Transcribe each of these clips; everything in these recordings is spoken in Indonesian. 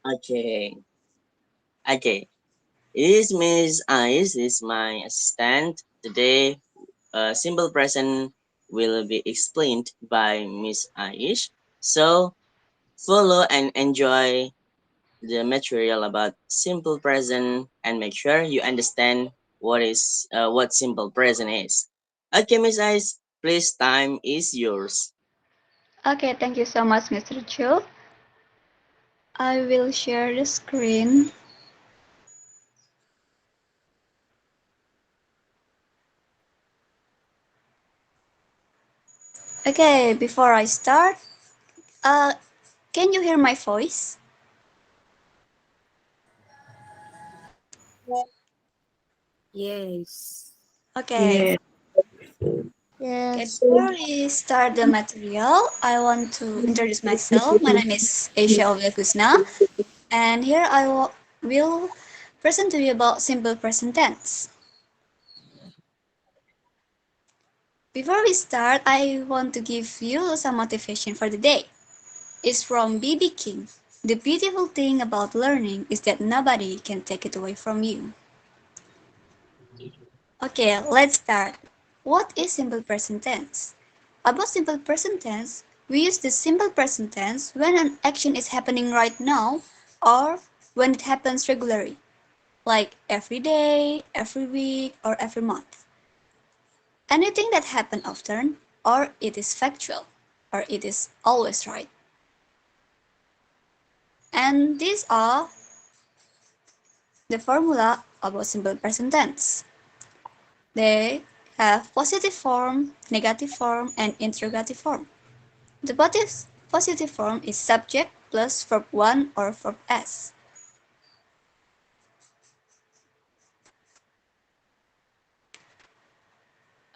Okay. Okay. This Miss Ice is my assistant. Today, simple present will be explained by Miss Aish. So, follow and enjoy the material about simple present and make sure you understand what simple present is. Okay, Miss Ice, please time is yours. Okay, thank you so much, Mr. Chu. I will share the screen. Okay, before I start, uh, can you hear my voice? Yes. Okay. Yeah. Okay, Yes. before we start the material, I want to introduce myself. My name is Asia Ovyagusna, and here will present to you about simple present tense. Before we start, I want to give you some motivation for the day. It's from B.B. King. The beautiful thing about learning is that nobody can take it away from you. Okay, let's start. What is simple present tense? About simple present tense, we use the simple present tense when an action is happening right now or when it happens regularly, like every day, every week, or every month. Anything that happens often, or it is factual, or it is always right. And these are the formula about simple present tense. They have positive form, negative form, and interrogative form. The positive form is subject plus verb 1 or verb s.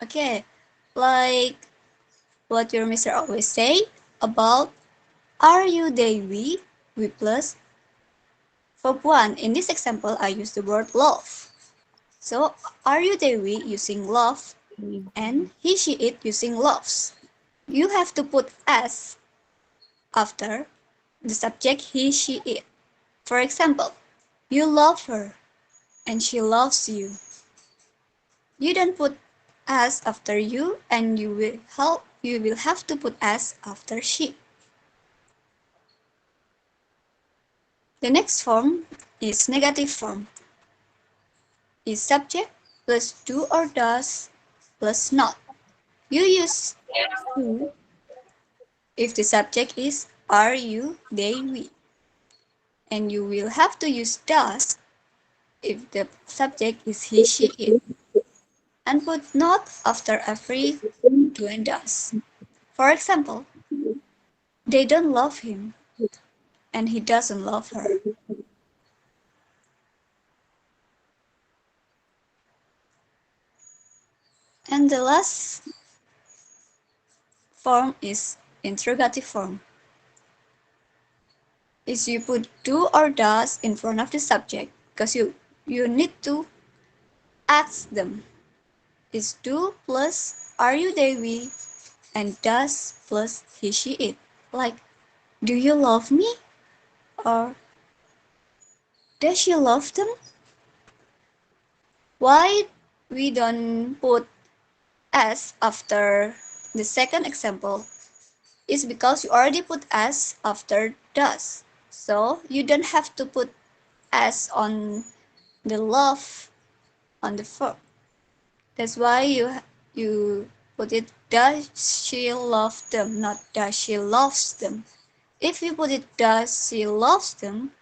Okay, like what your mister always say about are you they we plus verb 1. In this example, I use the word love. So, are you they we using love and he she it using loves. You have to put s after the subject he she it. For example, you love her and she loves you. You don't put s after you and you will have to put s after she. The next form is negative form. Is subject plus do or does plus not. You use who if the subject is are you, they, we. And you will have to use does if the subject is he, she, it. And put not after every do and does. For example, they don't love him and he doesn't love her. And the last form is interrogative form. Is you put do or does in front of the subject because you need to ask them. Is do plus are you they we and does plus he she it. Like do you love me or does she love them? Why we don't put s after the second example is because you already put s after does. So you don't have to put s on the love on the verb. That's why you put it does she love them, not does she loves them. If you put it does she loves them,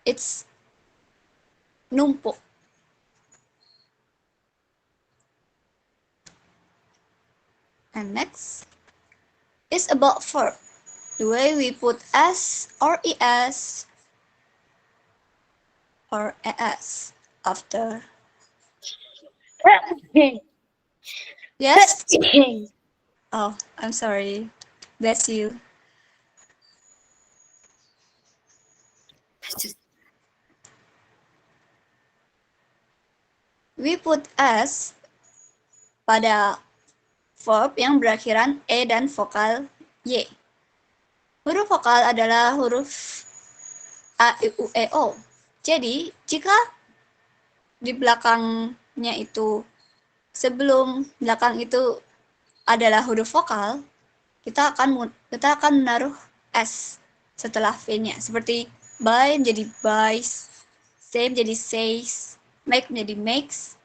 it's numpuk. And next is about verb. The way we put s or es or as after. Yes? Oh, I'm sorry. Bless you. We put s pada verb yang berakhiran e dan vokal y. Huruf vokal adalah huruf A, I, U, E, O. Jadi, jika di belakangnya itu, sebelum belakang itu adalah huruf vokal, kita akan menaruh S setelah V-nya. Seperti buy menjadi buys, say menjadi says, make menjadi makes,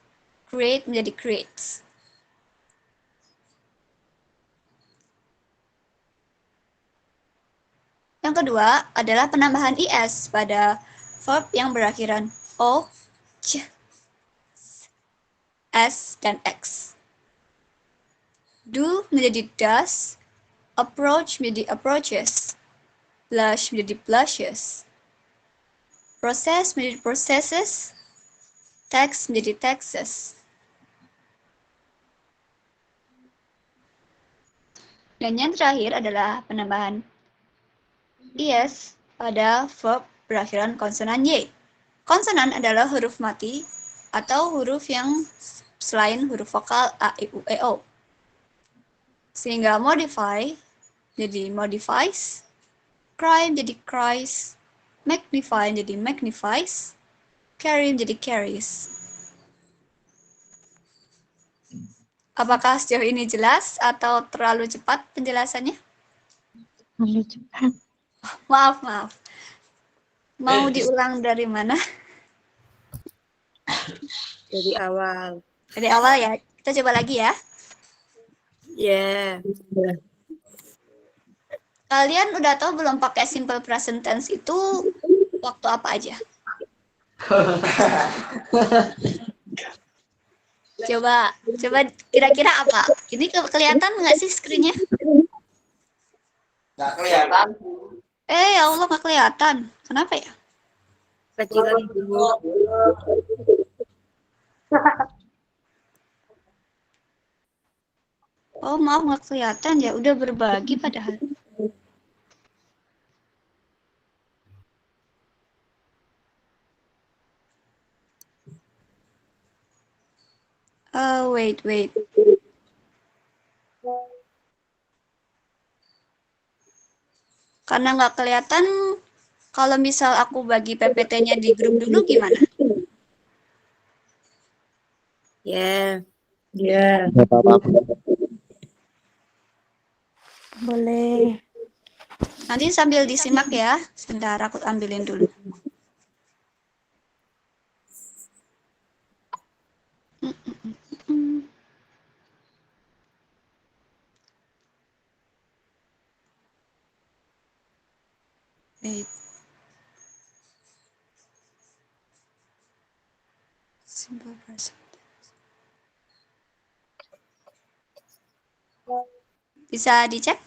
create menjadi creates. Yang kedua adalah penambahan IS pada verb yang berakhiran O, C, S, dan X. Do menjadi does, approach menjadi approaches, blush menjadi blushes, process menjadi processes, text menjadi texts. Dan yang terakhir adalah penambahan is pada verb berakhiran konsonan Y. Konsonan adalah huruf mati atau huruf yang selain huruf vokal A, I, U, E, O. Sehingga modify jadi modifies, cry jadi cries, magnify jadi magnifies, carry jadi carries. Apakah sejauh ini jelas atau terlalu cepat penjelasannya? Terlalu cepat. Maaf. Mau diulang dari mana? Dari awal. Dari awal ya. Kita coba lagi ya. Ya. Kalian udah tahu belum pakai simple present tense itu waktu apa aja? Coba kira-kira apa? Ini kelihatan nggak sih screen-nya? Nggak kelihatan. Ya Allah nggak kelihatan. Kenapa ya? Kecilan dulu. Oh maaf nggak kelihatan ya. Udah berbagi padahal. Wait. Karena nggak kelihatan, kalau misal aku bagi PPT-nya di grup dulu gimana? Ya. Nggak apa-apa. Boleh. Nanti sambil disimak ya. Sebentar aku ambilin dulu. Wait. Simple present. Bisa dicek?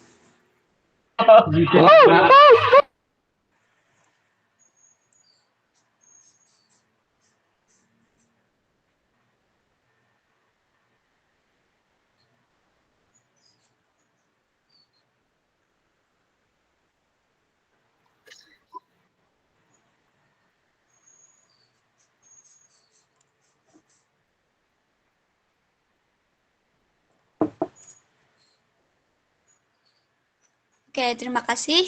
Oke, terima kasih.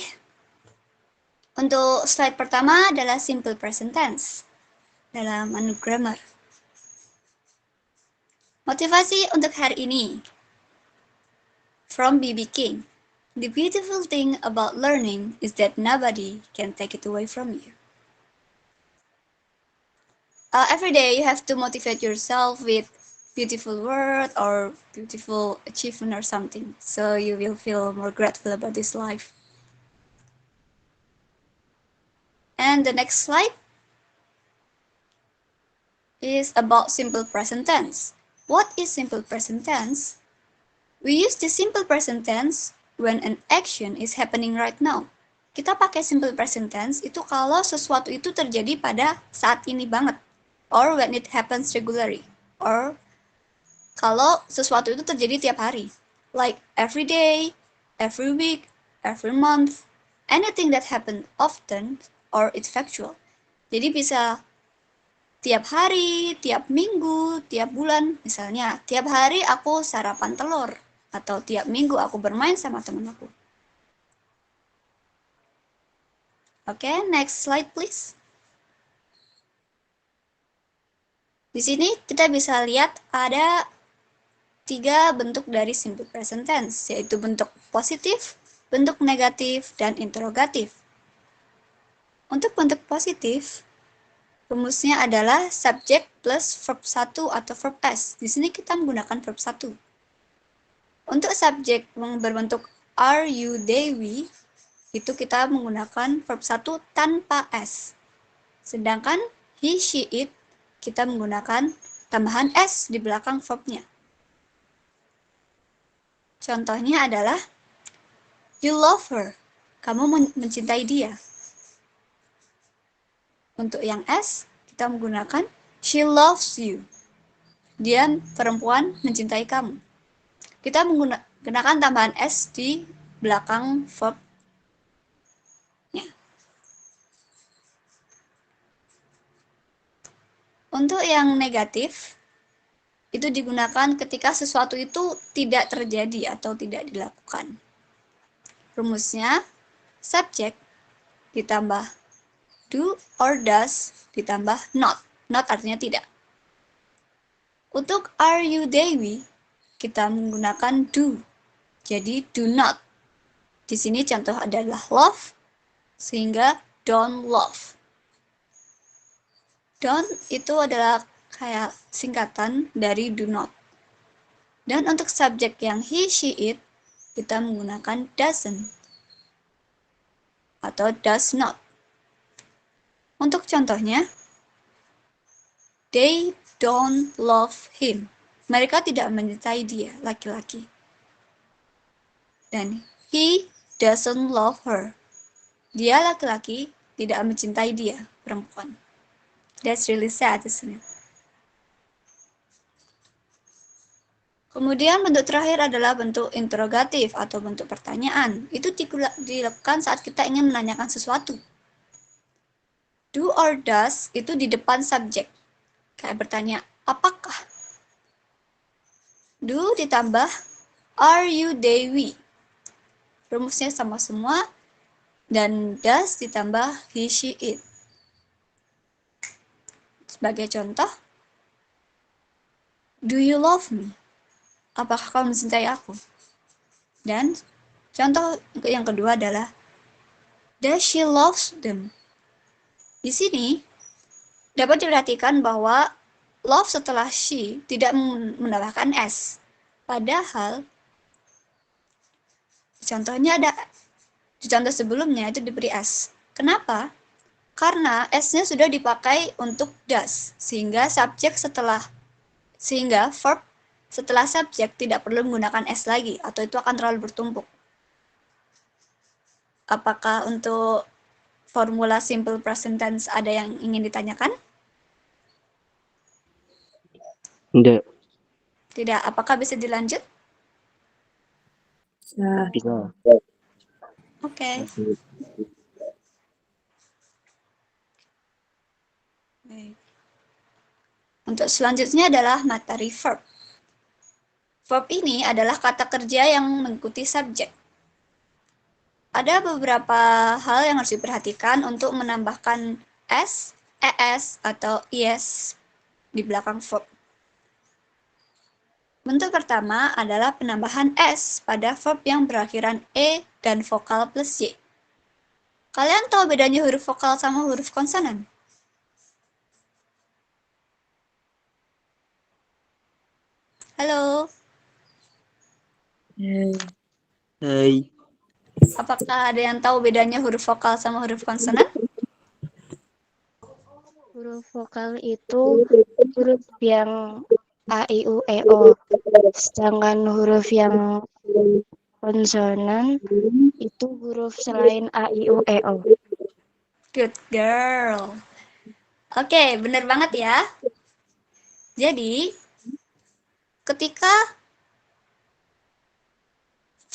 Untuk slide pertama adalah simple present tense dalam Anu Grammar. Motivasi untuk hari ini. From B.B. King. The beautiful thing about learning is that nobody can take it away from you. Every day you have to motivate yourself with beautiful word or beautiful achievement or something, so you will feel more grateful about this life. And the next slide is about simple present tense. What is simple present tense? We use the simple present tense when an action is happening right now. Kita pakai simple present tense itu kalau sesuatu itu terjadi pada saat ini banget, or when it happens regularly, or kalau sesuatu itu terjadi tiap hari, like every day, every week, every month, anything that happen often or it's factual. Jadi bisa tiap hari, tiap minggu, tiap bulan. Misalnya, tiap hari aku sarapan telur, atau tiap minggu aku bermain sama temen aku. Oke, next slide please. Di sini kita bisa lihat ada 3 bentuk dari simple present tense, yaitu bentuk positif, bentuk negatif, dan interrogatif. Untuk bentuk positif, rumusnya adalah subject plus verb 1 atau verb S. Di sini kita menggunakan verb 1. Untuk subjek berbentuk are, you, they, we, itu kita menggunakan verb 1 tanpa S. Sedangkan he, she, it, kita menggunakan tambahan S di belakang verbnya. Contohnya adalah, you love her, kamu mencintai dia. Untuk yang S, kita menggunakan she loves you, dia perempuan mencintai kamu. Kita menggunakan tambahan S di belakang verbnya. Untuk yang negatif, itu digunakan ketika sesuatu itu tidak terjadi atau tidak dilakukan. Rumusnya, subject ditambah do or does ditambah not. Not artinya tidak. Untuk are, you, they, we, kita menggunakan do. Jadi do not. Di sini contoh adalah love, sehingga don't love. Don't itu adalah kayak singkatan dari do not. Dan untuk subjek yang he, she, it, kita menggunakan doesn't atau does not. Untuk contohnya, they don't love him. Mereka tidak mencintai dia, laki-laki. Dan he doesn't love her. Dia laki-laki tidak mencintai dia, perempuan. That's really sad, isn't it? Kemudian bentuk terakhir adalah bentuk interrogatif atau bentuk pertanyaan. Itu dilakukan saat kita ingin menanyakan sesuatu. Do or does itu di depan subjek. Kayak bertanya, apakah? Do ditambah are, you, they, we. Rumusnya sama semua. Dan does ditambah he, she, it. Sebagai contoh, do you love me? Apakah kamu mencintai aku? Dan contoh yang kedua adalah, does she loves them? Di sini dapat diperhatikan bahwa love setelah she tidak menambahkan s. Padahal contohnya ada di contoh sebelumnya itu diberi s. Kenapa? Karena s-nya sudah dipakai untuk does, sehingga verb setelah subjek tidak perlu menggunakan s lagi, atau itu akan terlalu bertumpuk. Apakah untuk formula simple present tense ada yang ingin ditanyakan? Tidak. Tidak. Apakah bisa dilanjut? Bisa. Oke. Baik. Untuk selanjutnya adalah materi verb. Verb ini adalah kata kerja yang mengikuti subjek. Ada beberapa hal yang harus diperhatikan untuk menambahkan s, es, atau is di belakang verb. Bentuk pertama adalah penambahan s pada verb yang berakhiran e dan vokal plus y. Kalian tahu bedanya huruf vokal sama huruf konsonan? Halo, Hai. apakah ada yang tahu bedanya huruf vokal sama huruf konsonan? Huruf vokal itu huruf yang A, I, U, E, O. Sedangkan huruf yang konsonan itu huruf selain A, I, U, E, O. Good girl. Oke, bener banget ya. Jadi, ketika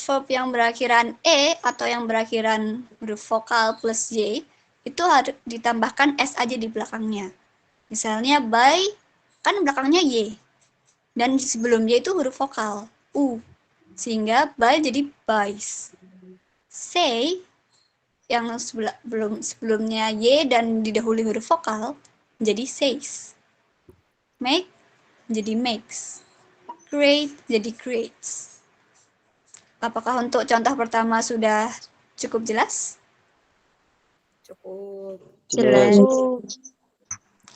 verb yang berakhiran e atau yang berakhiran huruf vokal plus y, itu harus ditambahkan s aja di belakangnya. Misalnya by, kan belakangnya y. Dan sebelum y itu huruf vokal, u. Sehingga by jadi buys. Say, yang sebelumnya Y dan didahului huruf vokal menjadi says. Make jadi makes. Create jadi creates. Apakah untuk contoh pertama sudah cukup jelas? Cukup. Jelas.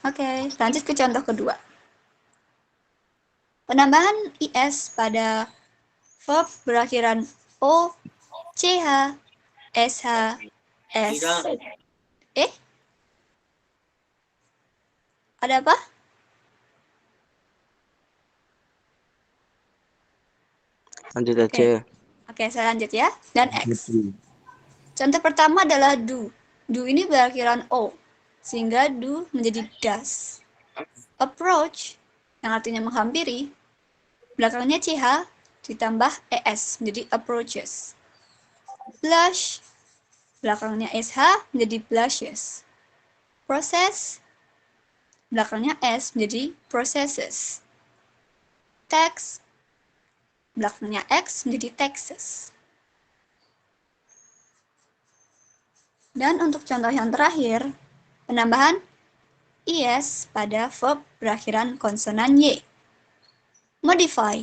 Oke, lanjut ke contoh kedua. Penambahan IS pada verb berakhiran O, CH, SH, S. Ada apa? Lanjut aja. Oke, saya lanjut ya. Dan X. Contoh pertama adalah do. Do ini berakhiran O, sehingga do menjadi does. Approach, yang artinya menghampiri, belakangnya CH ditambah ES menjadi approaches. Blush, belakangnya SH menjadi blushes. Process, belakangnya S menjadi processes. Text, belakangnya X menjadi texts. Dan untuk contoh yang terakhir, penambahan IS pada verb berakhiran konsonan Y. Modify,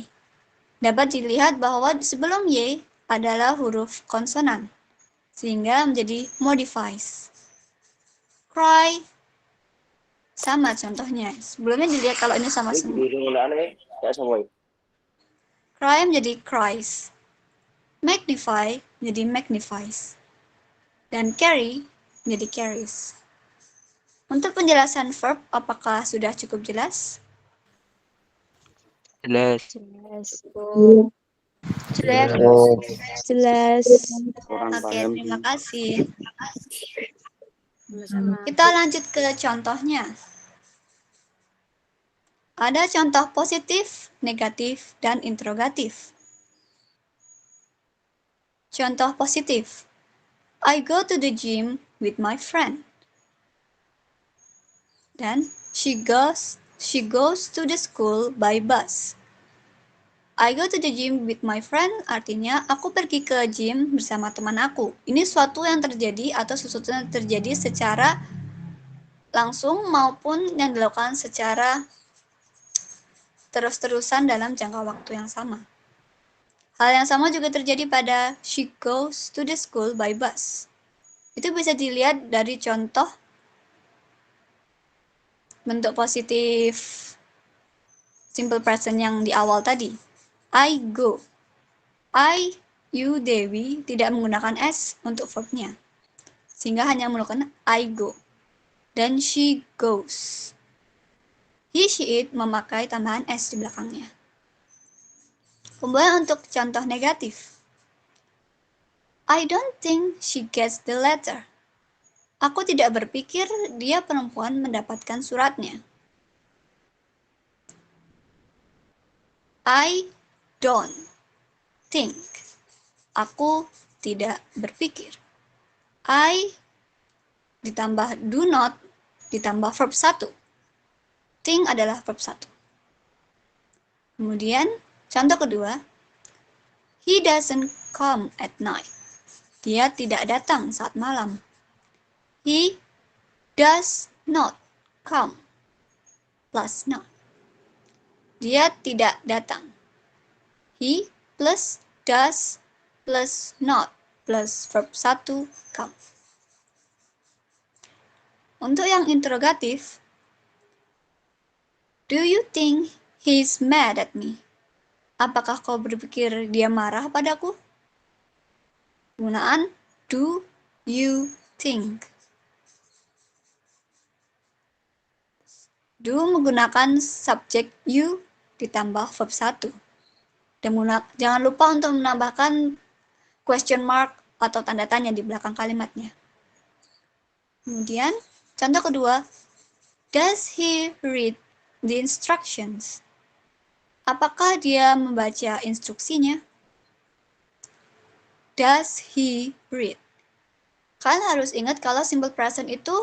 dapat dilihat bahwa sebelum Y adalah huruf konsonan, sehingga menjadi modifies. Cry, sama contohnya. Sebelumnya dilihat kalau ini sama semua. Cry menjadi cries. Magnify menjadi magnifies. Dan carry menjadi carries. Untuk penjelasan verb, apakah sudah cukup jelas? Jelas. Cukup. Jelas. Oke, terima kasih. Sama-sama. Kita lanjut ke contohnya. Ada contoh positif, negatif, dan interrogatif. Contoh positif. I go to the gym with my friend. Dan she goes to the school by bus. I go to the gym with my friend artinya aku pergi ke gym bersama teman aku. Ini suatu yang terjadi atau sesuatu yang terjadi secara langsung maupun yang dilakukan secara terus-terusan dalam jangka waktu yang sama. Hal yang sama juga terjadi pada she goes to the school by bus. Itu bisa dilihat dari contoh bentuk positif simple present yang di awal tadi. I go. I, you, Dewi tidak menggunakan S untuk verbnya. Sehingga hanya menggunakan I go. Dan she goes. He, she, it memakai tambahan S di belakangnya. Kemudian untuk contoh negatif. I don't think she gets the letter. Aku tidak berpikir dia perempuan mendapatkan suratnya. I don't think. Aku tidak berpikir. I ditambah do not ditambah verb 1. Think adalah verb 1. Kemudian contoh kedua. He doesn't come at night. Dia tidak datang saat malam. He does not come plus not. Dia tidak datang. He plus does plus not plus verb 1 come. Untuk yang interrogatif, do you think he's mad at me? Apakah kau berpikir dia marah padaku? Penggunaan do you think. Do menggunakan subjek you ditambah verb 1. Dan jangan lupa untuk menambahkan question mark atau tanda tanya di belakang kalimatnya. Kemudian, contoh kedua, does he read the instructions? Apakah dia membaca instruksinya? Does he read? Kalian harus ingat kalau simple present itu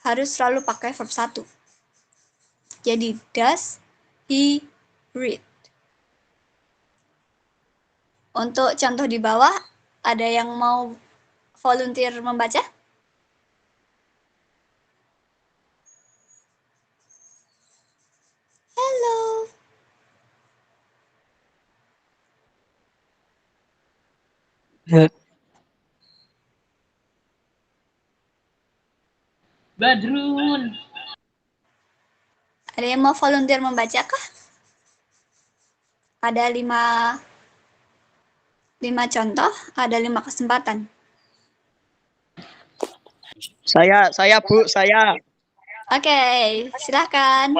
harus selalu pakai verb 1. Jadi, does he read? Untuk contoh di bawah, ada yang mau volunteer membaca? Halo. Badrun. Ada yang mau volunteer membaca kah? Ada 5 contoh, ada 5 kesempatan. Saya Bu, saya. Oke, silakan.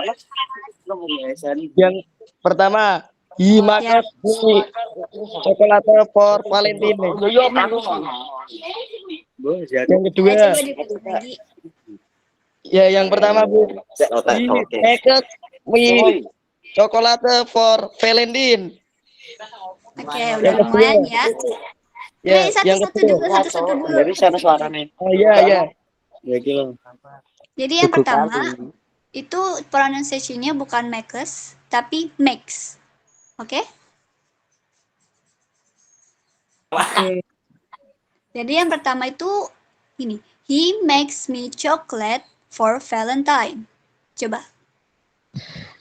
Yang pertama, himakas bunyi coklat for Valentine. Yang kedua, Coba diulang lagi. ya yang pertama Bu, himakas bunyi coklat for Valentine. Oke, udah lumayan ya. Ya, yang Satu-satu kedua. dulu, satu-satu dulu. Oh iya, ya. Jadi yang pertama, itu pronunciation-nya bukan makes, tapi makes. Oke? Jadi yang pertama itu ini. He makes me chocolate for Valentine. Coba.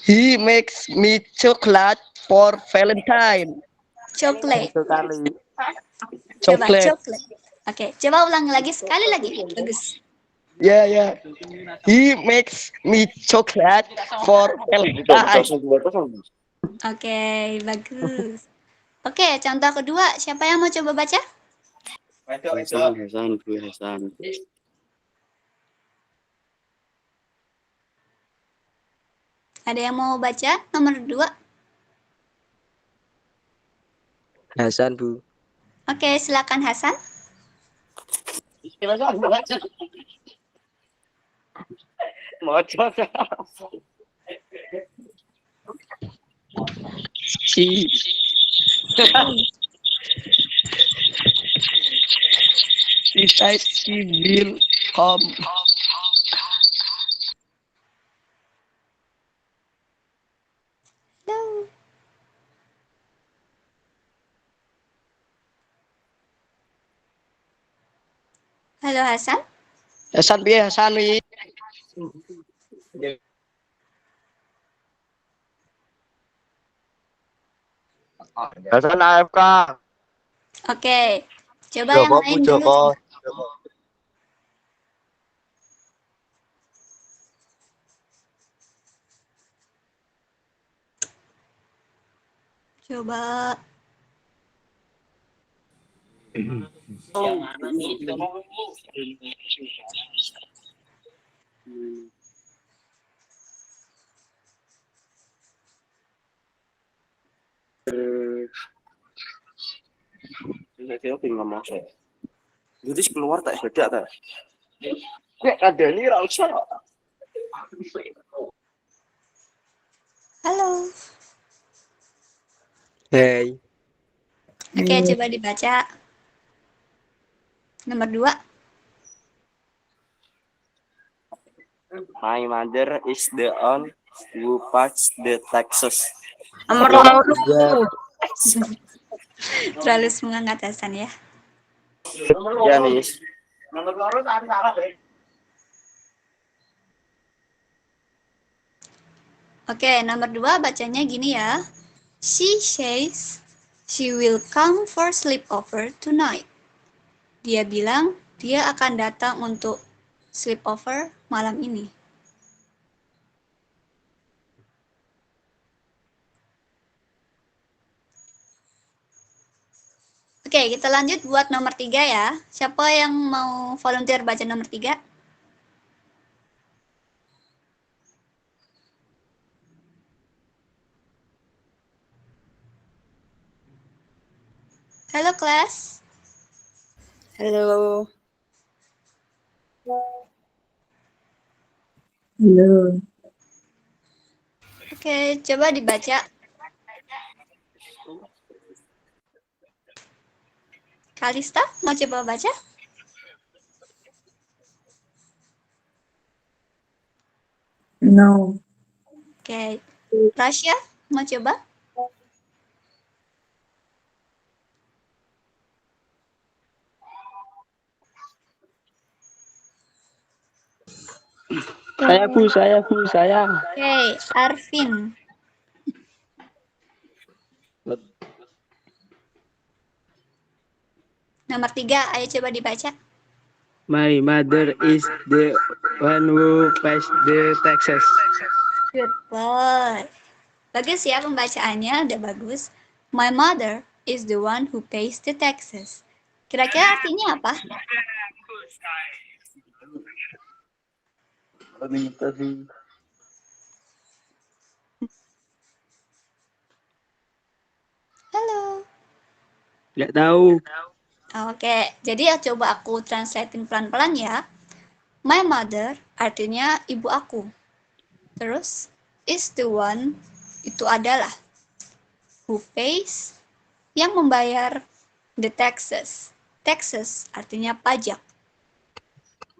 He makes me chocolate for Valentine. Chocolate. Sekali. Coba, Chocolate. chocolate. Oke, coba ulang lagi sekali lagi. Bagus. Ya, ya. He makes me chocolate for Valentine. Oke, bagus. Oke, contoh kedua. Siapa yang mau coba baca? Hasan. Ada yang mau baca nomor 2? Hasan, Bu. Oke, silakan Hasan. She she said she will come. Halo. Halo Hasan. Hasan piye Hasan wi? Hasan AFK. Oke. Coba yang lain dulu. Coba. Saya pengen ngomong saya. Jadi keluar tak beda tak. Kayak ada ini rasa. Halo. Hey. Oke, coba dibaca. Nomor 2. My mother is the one who pays the taxes. Terlalu semangat Hasan ya. Ya nih. Oke, nomor 2 bacanya gini ya. She says she will come for sleepover tonight. Dia bilang dia akan datang untuk sleepover malam ini. Oke, kita lanjut buat nomor 3 ya. Siapa yang mau volunteer baca nomor 3? Halo kelas. Halo. Oke, coba dibaca. Kalista, mau coba baca? No. Oke. Rasya, mau coba? Saya. Oke, Arvin. Nomor 3, ayo coba dibaca. My mother is the one who pays the taxes. Good boy. Bagus ya pembacaannya, udah bagus. My mother is the one who pays the taxes. Kira-kira artinya apa? Halo. Nggak tahu. Oke, jadi coba aku translating pelan-pelan ya. My mother artinya ibu aku. Terus, is the one itu adalah. Who pays, yang membayar the taxes. Taxes artinya pajak.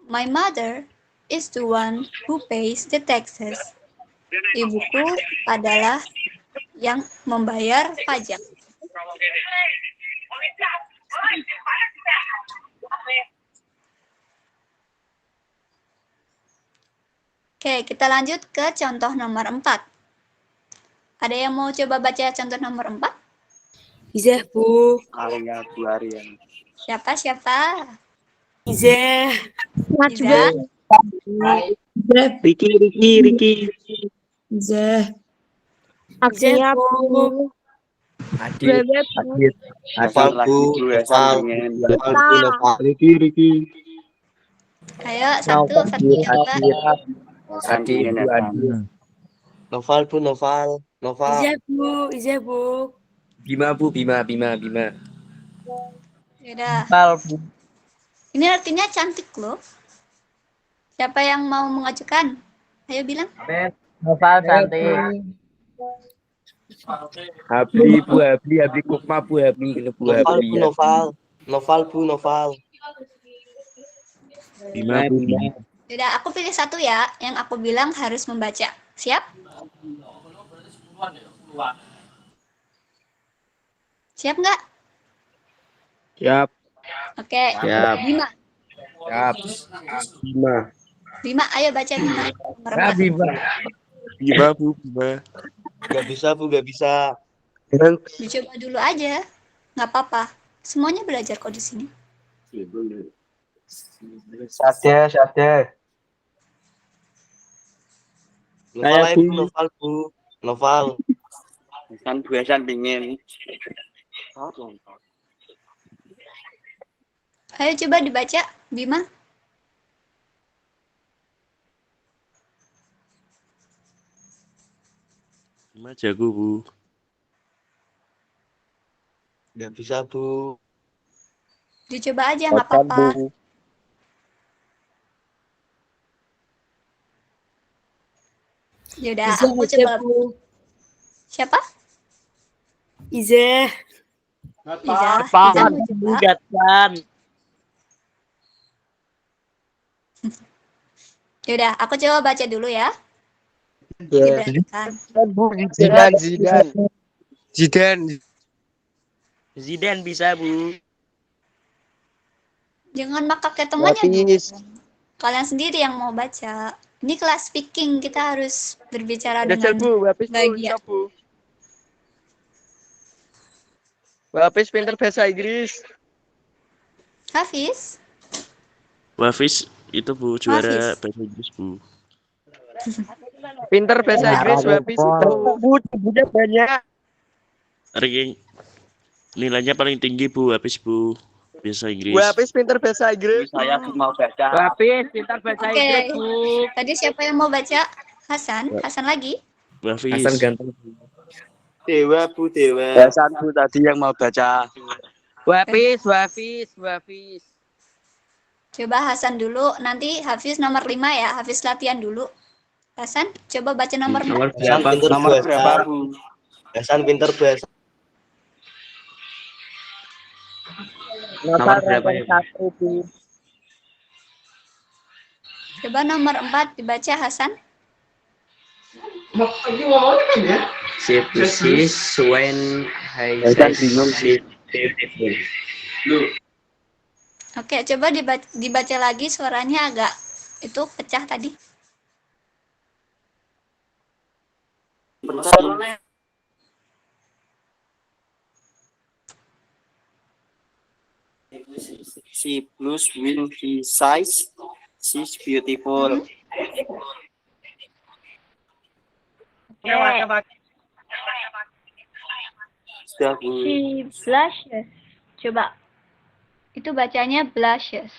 My mother is the one who pays the taxes. Ibuku adalah yang membayar pajak. Oke, kita lanjut ke contoh nomor 4. Ada yang mau coba baca contoh nomor 4? Izah, Bu. Alia Bu Aryan. Siapa? Izah. Iza? Riki. Izah. Aksinya Bu. Adit. Noval Bu, Noval, Noval, Riki. Ayo, satu, coba. Adit. Noval Bu, Noval. Izah, Bu. Izah, Bu. Bima Bu, Bima. Yaudah. Ini artinya cantik loh. Siapa yang mau mengajukan? Ayo bilang. Noval cantik. Habli Kukma Bu, Habli. Noval Bu, Noval. Bima Bu, Bima. Yaudah, aku pilih satu ya, yang aku bilang harus membaca. Siap? Siap nggak? Siap. Oke. Siap. Bima. Siap. Bima. Bima, ayo baca Bima. Nomor 4. Bima Bu, Bima. Gak bisa Bu, gak bisa. Dicoba dulu aja. Nggak apa-apa. Semuanya belajar kok di sini. Syade. Noval Bu. Noval. Kan Bu Hasan pingin. Ayo coba dibaca, Bima. Bima jago Bu. Gak bisa Bu. Dicoba aja, nggak apa-apa. Yaudah, aku coba. Siapa? Izah. Iza. Iza mau coba. Yaudah, aku coba baca dulu ya. Diperhatikan. Zidane bisa Bu. Jangan makak ke temannya dong. Kalian sendiri yang mau baca. Ini kelas speaking, kita harus berbicara dengan bahagia. Wapis pinter bahasa Inggris. Hafiz? Wafis itu Bu juara bahasa Inggris Bu. Pinter bahasa Inggris Wapis itu. Bukunya banyak. Ranking nilainya paling tinggi Bu Wafis Bu bahasa Inggris. Wapis pinter bahasa Inggris. Saya mau baca. Wapis pinter bahasa Oke. Inggris Bu. Tadi siapa yang mau baca? Hasan? Hasan lagi? Wafis. Hasan ganteng. Dewa Bu, Dewa. Hasan Bu tadi yang mau baca. Wapis. Coba Hasan dulu, nanti Hafiz nomor 5 ya. Hafiz latihan dulu. Hasan, coba baca nomor 4. Nomor berapa Bu? Hasan pinter bahasa. Nomor berapa ya? Coba nomor 4 dibaca Hasan. Sepsis when I say Oke, coba dibaca lagi, suaranya agak itu pecah tadi. Penting. She blues when he sighs. She's beautiful. Sudah, Bu. She blushes. Coba. Itu bacanya blushes.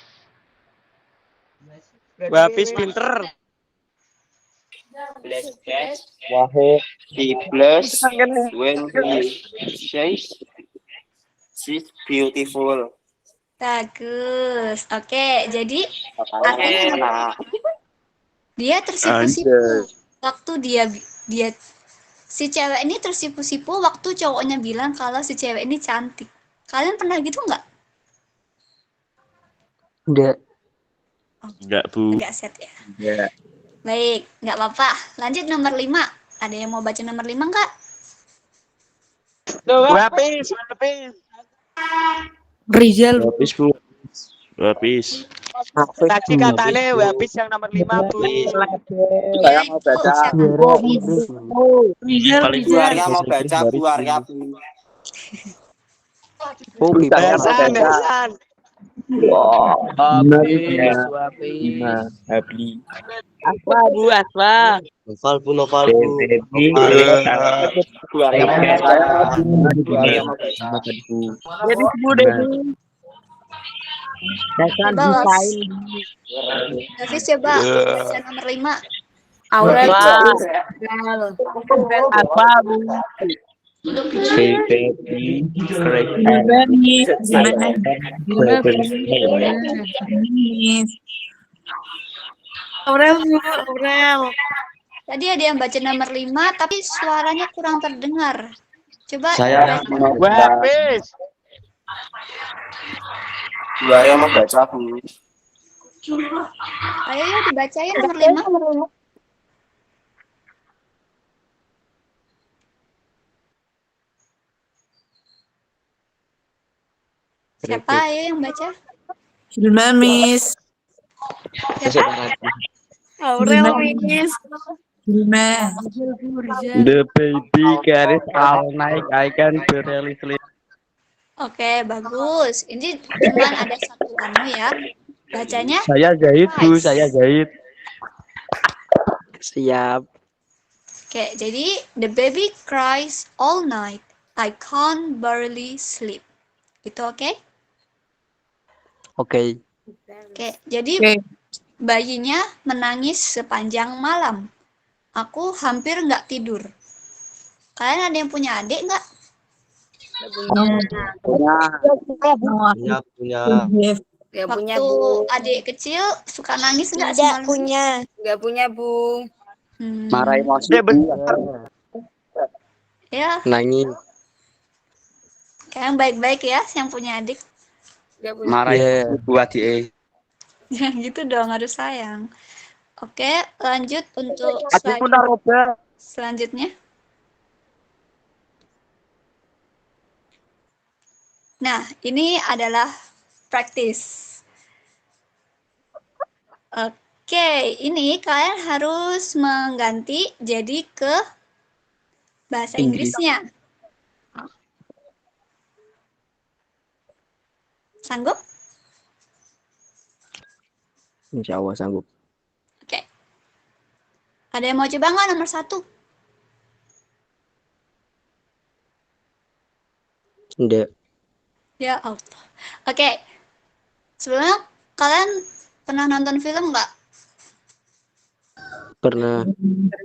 Wapis pinter. Wahid. He blushes when he says she's beautiful. Bagus. Oke, jadi artinya Enak. dia tersipu-sipu waktu dia si cewek ini tersipu-sipu waktu cowoknya bilang kalau si cewek ini cantik. Kalian pernah gitu nggak? Enggak. Enggak, Bu. Agak set ya. Baik, nggak apa-apa. Lanjut nomor 5. Ada yang mau baca nomor 5 nggak? Wapis. Rizal. Habis, Bu. Habis. Tadi katanya wapis yang nomor 5, Bu. Saya mau baca. Rizal. Paling Bu Arya mau baca, Bu Arya. Besan. Habli. Aswa, Bu, Aswa. Novel Bu, novel Bu. Bu Arya mau baca. Bu Arya mau baca. Jadi Bu Devi. Coba, Davis coba baca nomor 5. Aurel. Apa, Bu? Aurel. Aurel. Tadi ada yang baca nomor 5 tapi suaranya kurang terdengar. Coba Saya Wapis. Bu Arya mau baca, Bu. ayo ya dibacain nomor 5. Siapa ayo yang baca? Mamis. Siapa? Aurel. Miss. Gimana? The baby carries all night. I can barely sleep. Oke, bagus. Ini cuma ada satu kamu ya. Bacanya Saya jahit, Bu. Nice. Saya jahit. Siap. Oke, jadi the baby cries all night. I can't barely sleep. Itu oke? Oke. Oke, jadi Oke. bayinya menangis sepanjang malam. Aku hampir nggak tidur. Kalian ada yang punya adik nggak? Punya. Gak punya, Waktu Bu. adik kecil suka nangis nggak? Tidak semalam? punya. Gak punya, Bu. Marah emosi. Bentar. Ya, Nangis. kayak yang baik-baik ya, yang punya adik. Gak punya. Marah buat dia. Jangan gitu dong, harus sayang. Oke, lanjut untuk Adikku narkoba. selanjutnya. Nah, ini adalah praktis. Oke, ini kalian harus mengganti jadi ke bahasa Inggrisnya. Sanggup? Insya Allah sanggup. Oke. Ada yang mau coba nggak nomor 1? Enggak. Ya Allah. Oke. Sebelumnya kalian pernah nonton film nggak? Pernah.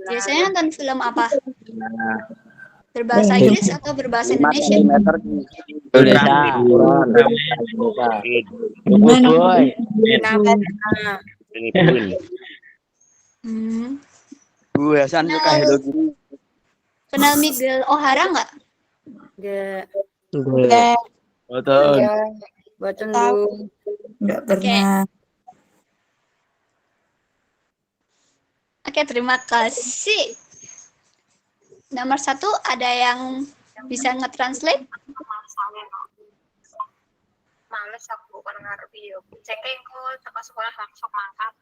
Biasanya nonton film apa? Berbahasa Inggris atau berbahasa Indonesia? Indonesia. Boy. Ini pun. Bu Hasan suka Hello Kitty. Kenal Miguel O'Hara nggak? Gak. Enggak. Betul. Boten, Bu. Enggak pernah. Oke, terima kasih. Nomor 1 ada yang bisa nge-translate? Males aku bukan ngerti yo. Cengkeng kok teko sekolah langsung mangkat.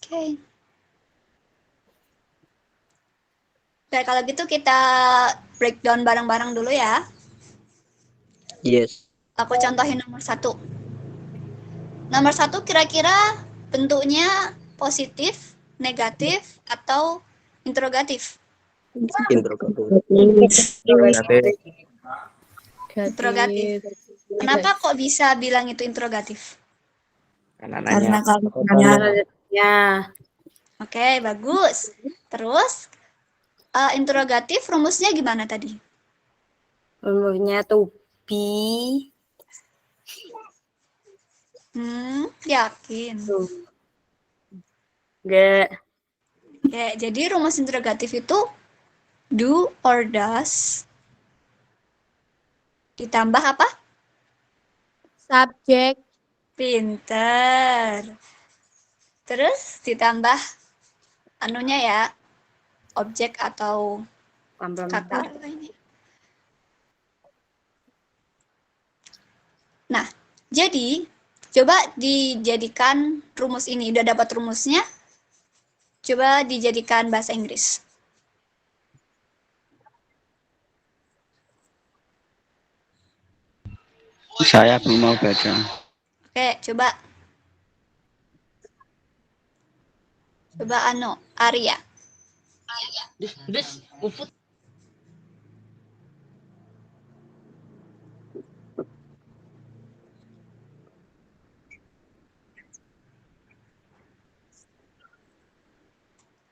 Oke. Oke, kalau gitu kita breakdown bareng-bareng dulu ya. Yes. Aku contohin nomor 1. Nomor 1 kira-kira bentuknya positif, negatif, atau interrogatif? Interrogatif. Kenapa kok bisa bilang itu interrogatif? Karena kalau Ya, Oke, bagus. Terus, interrogatif rumusnya gimana tadi? rumusnya to be. Yakin? Enggak. Oke, jadi rumus interrogatif itu do or does ditambah apa? Subjek. Pinter. Terus ditambah anunya ya, objek atau kata lainnya. Nah, jadi coba dijadikan rumus ini. Udah dapat rumusnya? Coba dijadikan bahasa Inggris. Saya belum mau baca. Oke, coba. Coba Arya.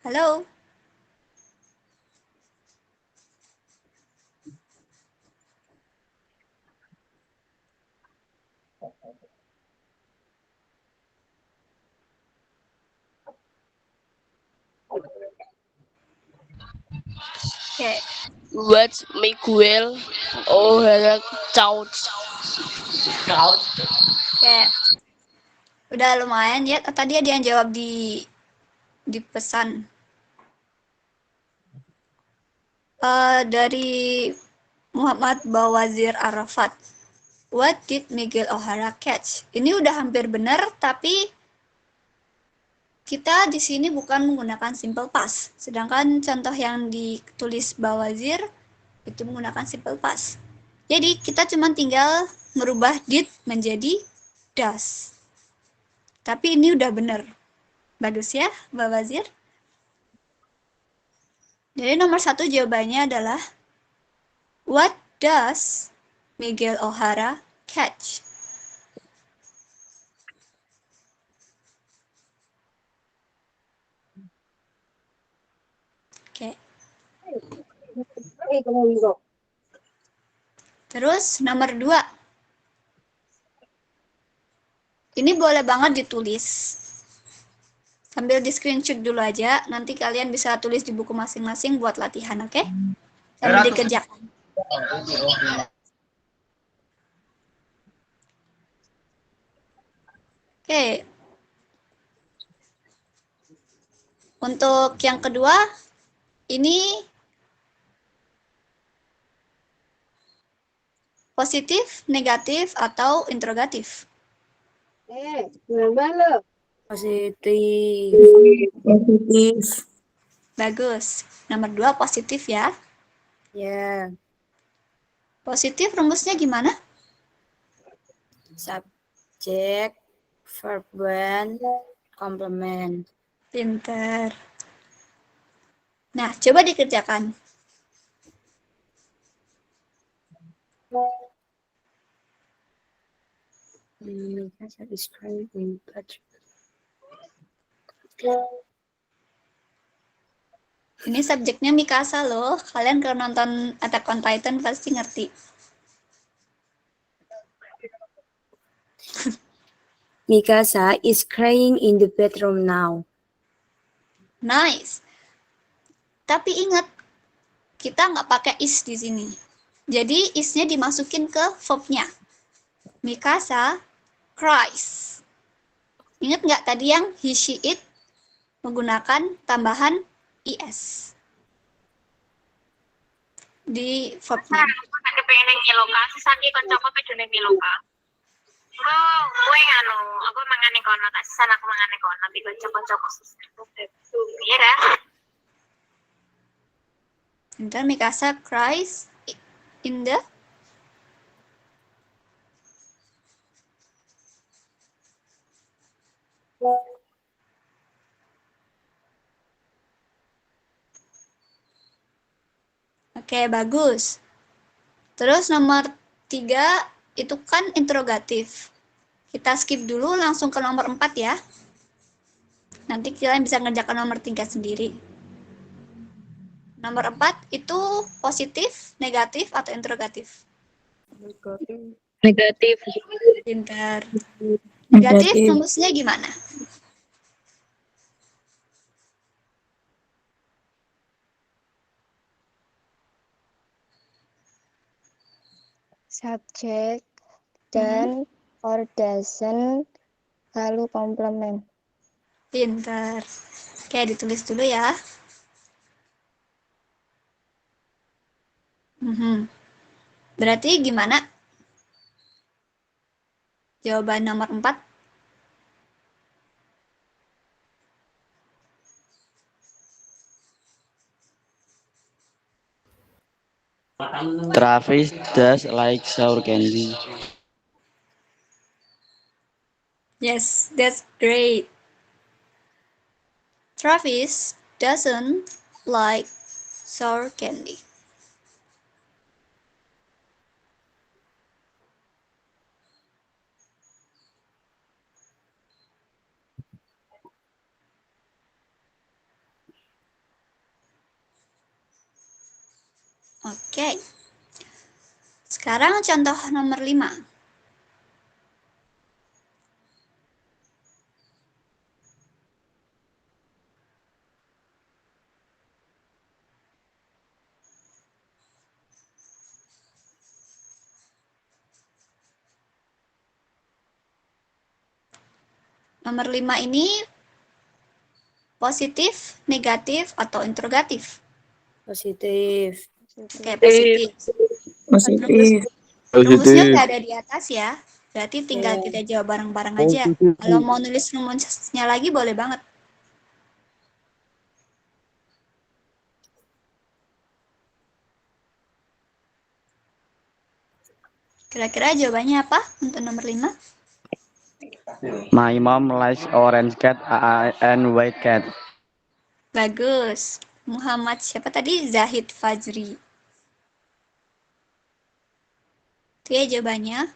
Halo. Oke. What's Miguel O'Hara couch? Oke. Udah lumayan ya. Tadi ada yang jawab di pesan. Dari Muhammad Bawazir Arafat. What did Miguel O'Hara catch? Ini udah hampir benar, tapi kita di sini bukan menggunakan simple past. Sedangkan contoh yang ditulis Bawazir itu menggunakan simple past. Jadi kita cuma tinggal merubah did menjadi does. Tapi ini udah benar. Bagus ya, Bawazir? Jadi nomor 1 jawabannya adalah what does Miguel O'Hara catch? Oke. Terus nomor 2. Ini boleh banget ditulis. Sambil di screenshot dulu aja, nanti kalian bisa tulis di buku masing-masing buat latihan, oke? Sambil dikerjakan. Oke. Untuk yang kedua, ini positif, negatif, atau interrogatif? Positif. positif. Bagus. Nomor 2 positif ya. Ya. Positif rumusnya gimana? Subjek, verb 1, complement. Pinter. Nah, coba dikerjakan. Ini subjeknya Mikasa loh. Kalian kalau nonton Attack on Titan pasti ngerti. Mikasa is crying in the bedroom now. Nice. Tapi ingat, kita nggak pakai is di sini. Jadi is-nya dimasukin ke verb-nya. Mikasa cries. Ingat nggak tadi yang he, she, it menggunakan tambahan is di verb-nya. Aku pengen miloka, sesaki kancaku pedune miloka. Kue nganu, aku mangane kono, tak sana aku mangane kono, di kocok-kocok iya dah. And then Mikasa cries in the Oke, bagus. Terus nomor 3 itu kan interrogatif. Kita skip dulu langsung ke nomor 4 ya. Nanti kalian bisa ngerjakan nomor 3 sendiri. Nomor 4 itu positif, negatif, atau interrogatif? Negatif. Pintar. Negatif Negatif. rumusnya gimana? Subjek dan or doesn't lalu komplement. Pintar. Oke, ditulis dulu ya. Berarti gimana? Jawaban nomor 4. Travis does like sour candy. Yes, that's great. Travis doesn't like sour candy. Oke. Sekarang contoh nomor 5. Nomor 5 ini positif, negatif, atau interrogatif? Positif. Oke, positif. Positif. Rumusnya nggak ada di atas ya. Berarti tinggal Iya. kita jawab bareng-bareng aja. Kalau mau nulis rumusnya lagi boleh banget. Kira-kira jawabannya apa untuk nomor 5? My mom likes orange cat and white cat. Bagus. Muhammad siapa tadi? Zahid Fajri. Itu ya jawabannya.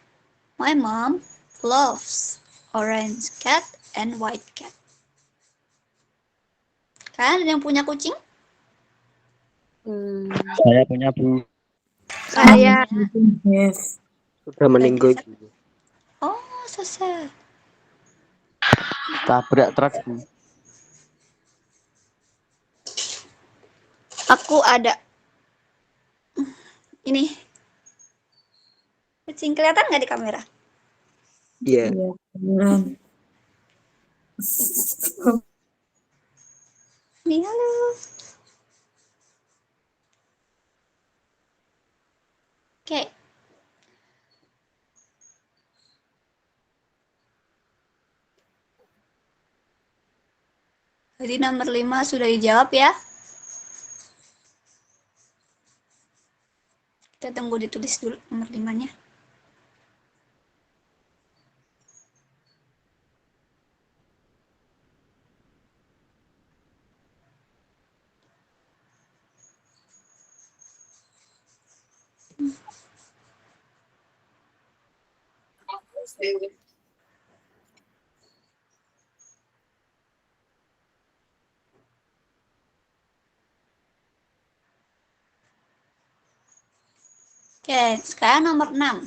My mom loves orange cat and white cat. Kalian ada yang punya kucing? Saya punya Bu. Saya Yes. Sudah meninggal. Oh, so sad. Tabrak truk Bu. Aku ada. Ini. Kucing kelihatan nggak di kamera? Iya. Iya. Beneran. Nih, halo. Oke. Jadi nomor 5 sudah dijawab ya. Kita tunggu ditulis dulu nomor 5-nya. Oke, sekarang nomor 6.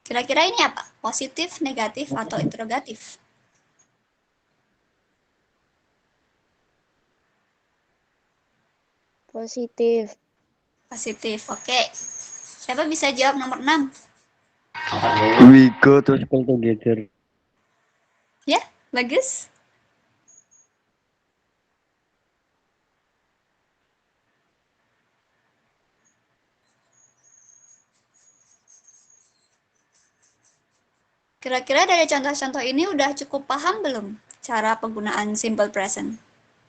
Kira-kira ini apa? Positif, negatif, atau interrogatif? positif. Positif, oke. Siapa bisa jawab nomor 6? We go to school together. Ya, bagus. Kira-kira dari contoh-contoh ini udah cukup paham belum cara penggunaan simple present?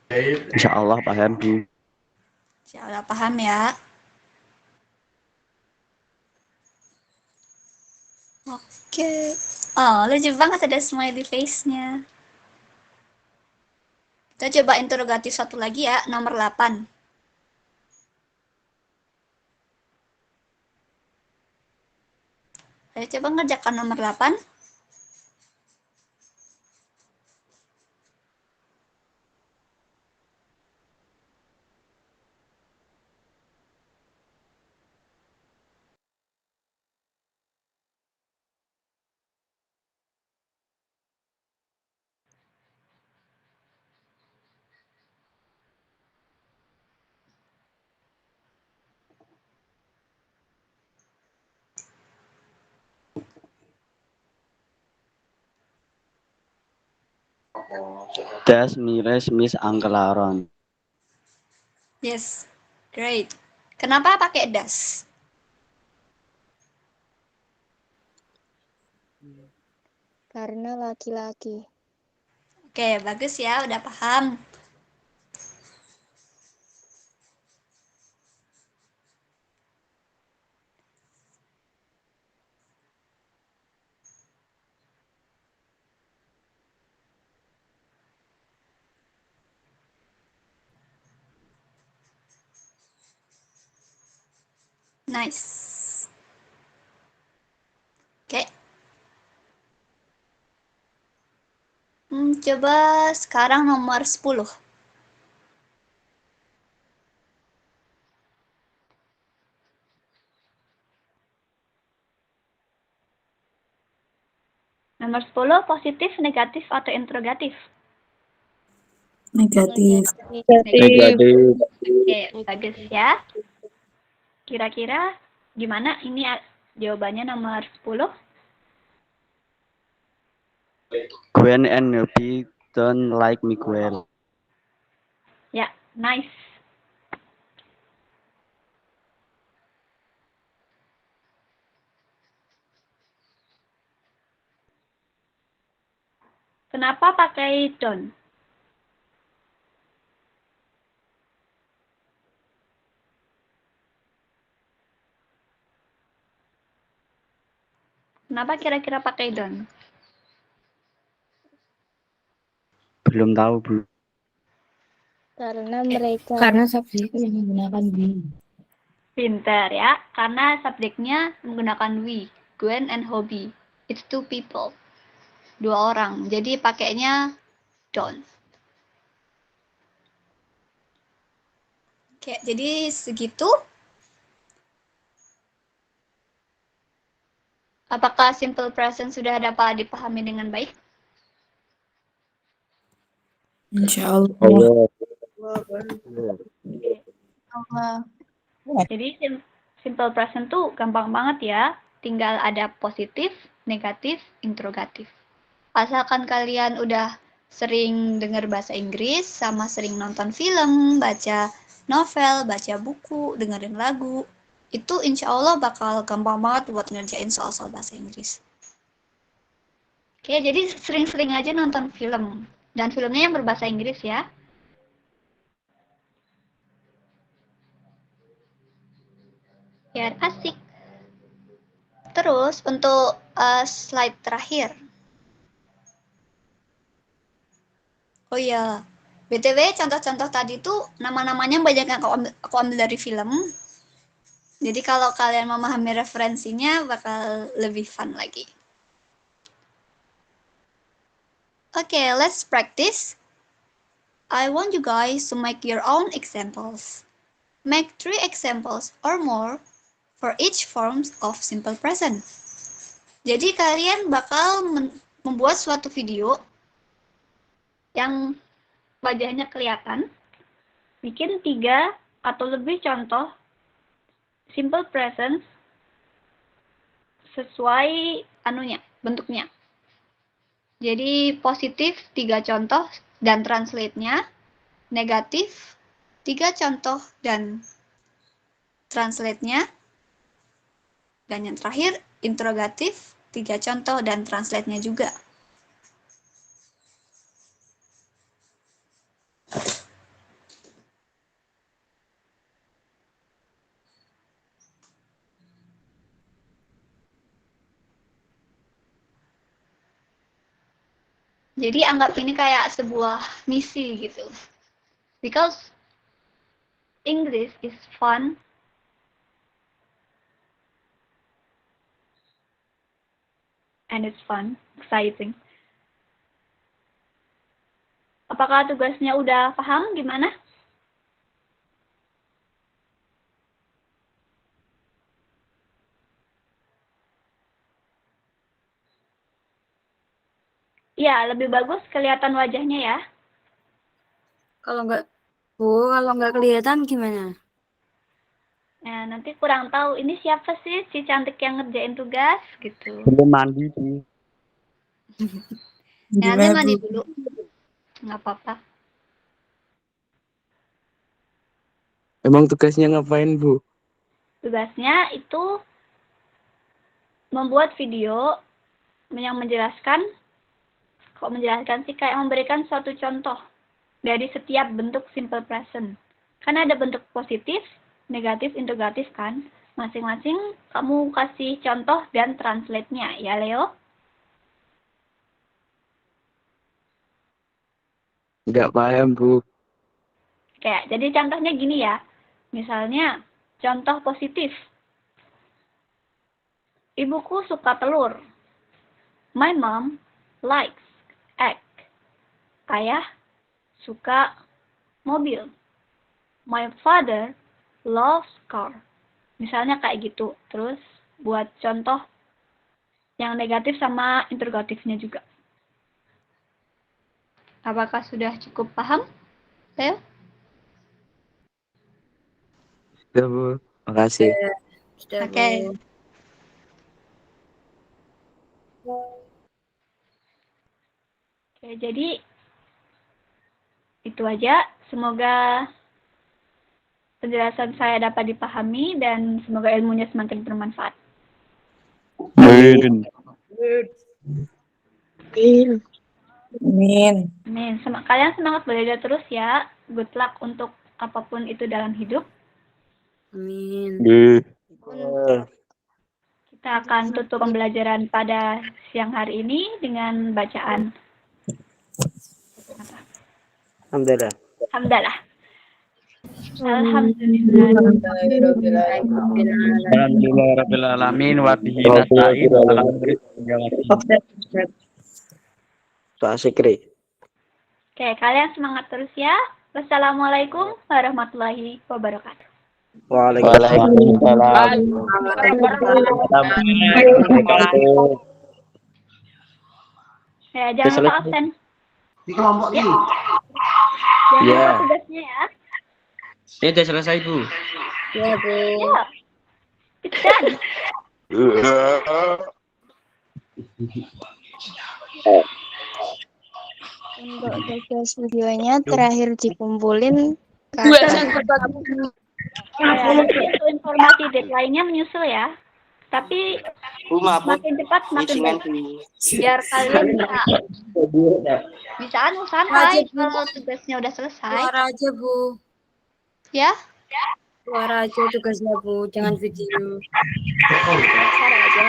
Insya Allah paham Bu. Insyaallah paham ya. Oke. Oh, lucu banget ada smiley face-nya. Kita coba interrogatif satu lagi ya, nomor 8. Saya coba ngerjakan nomor 8. Das Mires Miss Uncle Aaron. Yes, great. Kenapa pakai das? Karena laki-laki. Oke, bagus ya, udah paham. Nice. Oke. Coba sekarang nomor 10. Nomor 10, positif, negatif, atau interrogatif? Negatif. Negatif. Oke, bagus ya. Kira-kira gimana ini jawabannya nomor 10? Gwen and Nobby don't like Miguel. Ya, nice. Kenapa pakai don't? Kenapa kira-kira pakai don't? Belum tahu Bu. Karena mereka subjeknya menggunakan we. Pinter ya, karena subjeknya menggunakan we, Gwen and Hobby. It's two people. 2 orang, jadi pakainya don't. Oke, jadi segitu. Apakah simple present sudah dapat dipahami dengan baik? Insya Allah. Jadi simple present tuh gampang banget ya. Tinggal ada positif, negatif, interrogatif. Asalkan kalian udah sering dengar bahasa Inggris, sama sering nonton film, baca novel, baca buku, dengerin lagu, itu insya Allah bakal gampang banget buat ngerjain soal-soal bahasa Inggris. Oke, jadi sering-sering aja nonton film. Dan filmnya yang berbahasa Inggris ya. Biar asik. Terus untuk slide terakhir. Oh iya, BTW contoh-contoh tadi tuh nama-namanya banyak yang aku ambil dari film. Jadi kalau kalian memahami referensinya bakal lebih fun lagi. Okay, let's practice. I want you guys to make your own examples. Make 3 examples or more for each forms of simple present. Jadi kalian bakal membuat suatu video yang wajahnya kelihatan, bikin 3 atau lebih contoh simple present sesuai bentuknya. Jadi positif 3 contoh dan translate-nya, negatif 3 contoh dan translate-nya, dan yang terakhir interrogatif 3 contoh dan translate-nya juga. Jadi anggap ini kayak sebuah misi gitu. Because English is fun. And it's fun, exciting. Apakah tugasnya udah paham gimana? Ya, lebih bagus kelihatan wajahnya ya. Kalau nggak, Bu, kalau nggak kelihatan gimana? Nah, nanti kurang tahu ini siapa sih si cantik yang ngerjain tugas gitu. Belum mandi Bu. Ya, nanti mandi dulu. Nggak apa-apa. Emang tugasnya ngapain Bu? Tugasnya itu membuat video yang menjelaskan, kok menjelaskan sih, kayak memberikan suatu contoh dari setiap bentuk simple present. Kan ada bentuk positif, negatif, interrogatif kan. Masing-masing kamu kasih contoh dan translate-nya ya Leo. Nggak paham Bu. Kayak, jadi contohnya gini ya. Misalnya, contoh positif. Ibuku suka telur. My mom likes egg. Ayah suka mobil. My father loves car. Misalnya kayak gitu. Terus buat contoh yang negatif sama interrogatifnya juga. Apakah sudah cukup paham? Leo? Sudah Bu. Makasih. Sudah, Oke. Bu. Oke, jadi itu aja. Semoga penjelasan saya dapat dipahami dan semoga ilmunya semakin bermanfaat. Amin. Amin. Amin. Kalian semangat belajar terus ya. Good luck untuk apapun itu dalam hidup. Amin. Kita akan tutup pembelajaran pada siang hari ini dengan bacaan. Alhamdulillah. Alhamdulillah. Alhamdulillah. Alhamdulillahirabbil alamin wa bihi nasta'in ala amri dunya. Pak Sikri. Oke, kalian semangat terus ya. Wassalamualaikum warahmatullahi wabarakatuh. Waalaikumsalam. Ya, jangan lupa absen. Di kelompok Ya. ini. Jangan Ya. lupa tugasnya ya. Ini udah selesai Bu. Ya, Bu. Ya. It's done. Untuk tugas videonya terakhir dikumpulin Ya, nanti untuk informasi deadline-nya menyusul ya. Tapi makin cepat makin baik. Biar kalian bisa anu santai kalau tugasnya udah selesai. Suara aja, Bu. Ya, Suara aja tugasnya, Bu. Jangan video. suara aja.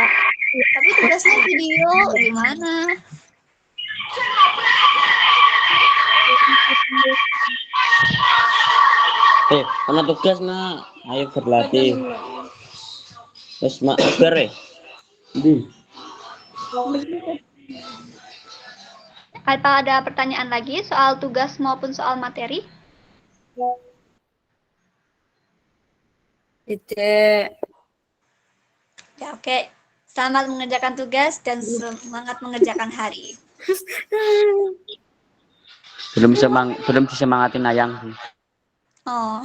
Tapi tugasnya video gimana? Karena tugas nak, ayo berlatih. Terus mak ber Apa ada pertanyaan lagi soal tugas maupun soal materi? Tidak. Ya, oke. Selamat mengerjakan tugas dan semangat mengerjakan hari. Belum disemangatin Ayang. Oh,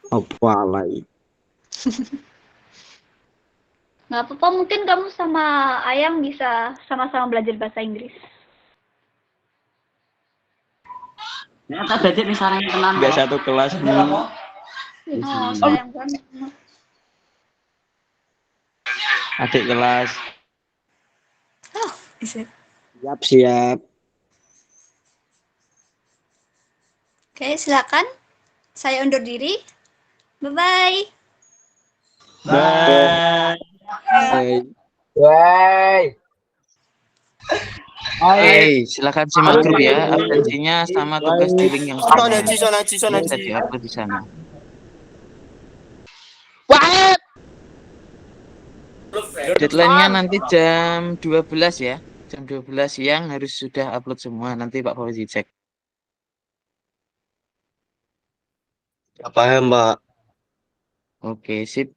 Apa lagi? nggak apa-apa. Mungkin kamu sama Ayang bisa sama-sama belajar bahasa Inggris. Ya, tak belajar misalnya tenan. Enggak satu kelas nih. Oh, sayang banget. Adik kelas. Oh, is it? Siap. Oke, silakan. Saya undur diri. Bye-bye. Bye. Silakan simak grup ya, absensinya sama tugas di link yang Sana sebelumnya. Ci, sana Bisa Ci. diupload di sana. Deadline-nya nanti jam 12 ya. Jam 12 siang harus sudah upload semua. Nanti Pak Fauzi cek. Apa ya, Mbak? Oke, sip.